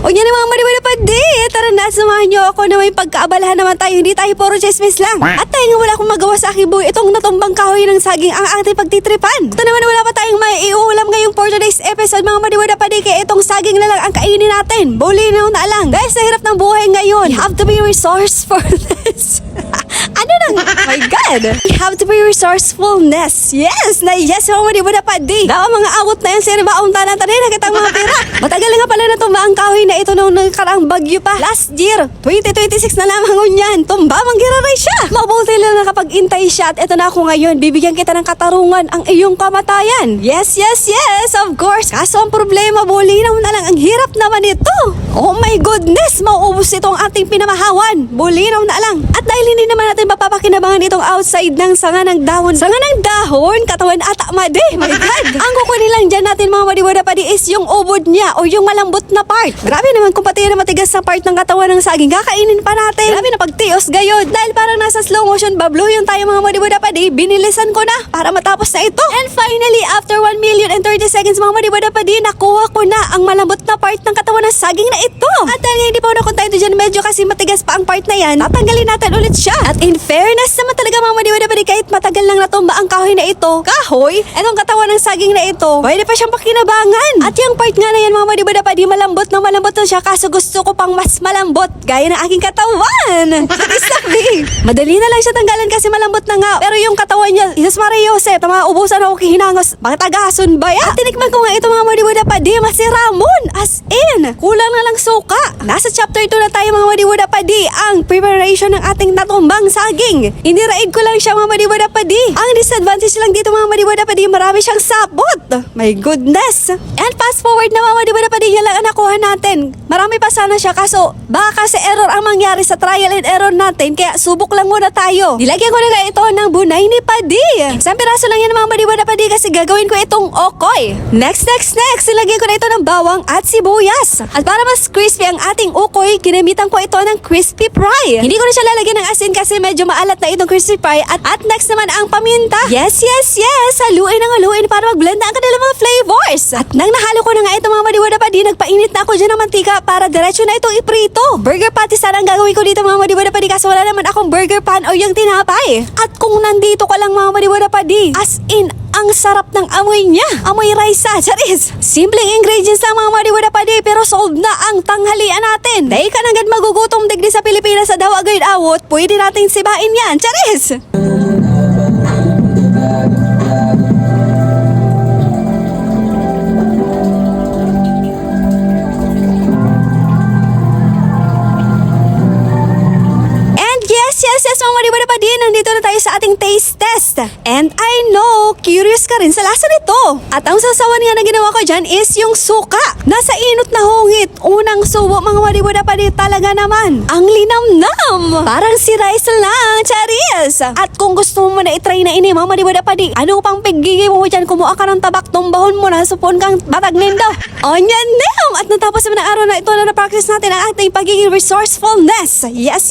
O yan mga mariwala pa di. Tara na, samahan niyo ako na may pagkaabalahan naman tayo. Hindi tayo puro chismis lang. At tayo nga wala akong magawa sa aking buhay. Itong natumbang kahoy ng saging ang ating pagtitripan. Ito naman wala pa tayong may iuulam ngayong for today's episode mga mariwala pa di. Kaya itong saging na lang ang kainin natin. Bulinaw na lang. Guys, sa hirap ng buhay ngayon, you have to be resourceful for this. Ano nang? Oh my God. You have to be resourcefulness. Yes, na yes mga mariwala pa di. Dawa mga awot na yan sir. Baong tanan tanin. Nakitang mga pera. Matagal nga pala na tumbang kahoy na ito nung nakaraang bagyo pa. Last year, 2026 na lamang unyan. Tumba, manggiraray siya. Mabuti lang nakapag-intay siya at ito na ako ngayon. Bibigyan kita ng katarungan ang iyong kamatayan. Yes, yes, yes, of course. Kaso ang problema, bulinaw na lang. Ang hirap naman ito. Oh my goodness, mauubos ito ang ating pinamahawan. Bulinaw na lang. At dahil hindi naman natin mapapakinabangan itong outside ng sanga ng dahon. Sanga ng dahon, katawan ata madi. My God. Ang kukunin lang dyan natin mga madiwada pa di is yung ubod niya o yung malambot na part. Grabe naman kung pati na matigas na part ng katawan ng saging, kakainin pa natin. Grabe na pagtios gayod. Dahil parang nasa slow motion bablo yung tayo mga madiwada pa di, binilisan ko na para matapos na ito. And finally, after 1,030,000 seconds mga madiwada pa di, nakuha ko na ang malambot na part ng katawan ng saging na ito. At dahil hindi pa ako nakontento dyan, medyo kasi matigas pa ang part na yan, tatanggalin natin ulit siya. At in fairness naman talaga mga madiwada pa di, kahit matagal lang natumba ang kahoy na ito, kahoy, etong katawan ng saging na ito, pwede pa siyang pakinabangan. At yung part nga na yan mga madiwada pa di, malambot na siya, kaso gusto ko pang mas malambot gaya ng aking katawan. Sabi, madali na lang siya tanggalan kasi malambot na nga. Pero yung katawan niya, Jesus Maria Joseph, maubusan ako kihinangos, bakit tagason ba yan? At tinikman ko nga ito mga madiwada pa di, masiramon, as in, kulang na lang suka. Nasa chapter 2 na tayo mga madiwada pa di, ang preparation ng ating natumbang saging. Iniraid ko lang siya mga madiwada pa di. Ang disadvantage lang dito mga madiwada pa di, marami siyang sapot. My goodness. And fast forward na mga madiwada pa di, yan lang ang nakuha natin. Marami pa sana siya, kaso baka kasi error ang mangyari sa trial and error natin, kaya subok lang muna tayo. Nilagyan ko na nga ito ng bunay ni Padi. Isang piraso lang yan mga madiwada pa di, kasi gagawin ko itong okoy. Next, nilagyan ko na ito ng bawang at sibuyas. At para mas crispy ang ating ukoy, kinamitan ko ito ng crispy fry. Hindi ko na siya lalagyan ng asin kasi medyo maalat na itong crispy fry. At next naman ang paminta. Yes, haluin para mag-blend na ang kanilang mga flavors. At nang nahalo ko na nga ito mga madiwada pa di, nagpainit na ako dyan ng mantika para diretso na itong iprito. Burger patty sana ang gagawin ko dito mga madiwada pa di, kasi wala naman akong burger pan o yung tinapay. At kung nandito ka lang mga madiwada pa di, as in, ang sarap ng amoy niya. Amoy rice, charis. Simpleng ingredients lang mga madiwada pa di, pero solved na ang tanghalian natin. Dahil ka nagad magugutom digdi sa Pilipinas sa daw agad awot, pwede nating sibain yan, charis. Yes, mga madiwada pa din, nandito na tayo sa ating taste test. And I know, curious ka rin sa lasa nito. At ang sasawan nga na ginawa ko dyan is yung suka. Nasa inot na hungit. Unang subo mga madiwada pa din, talaga naman. Ang linamnam. Parang si rice lang, charis. At kung gusto mo na itry na ini mga madiwada pa din, ano pang pigigay mo dyan, kumuha ka ng tabak, tumbahon mo na, supon kang batag nindo. Onyan nem! At natapos naman ang araw na ito na na-practice natin ang ating pagiging resourcefulness. Yes.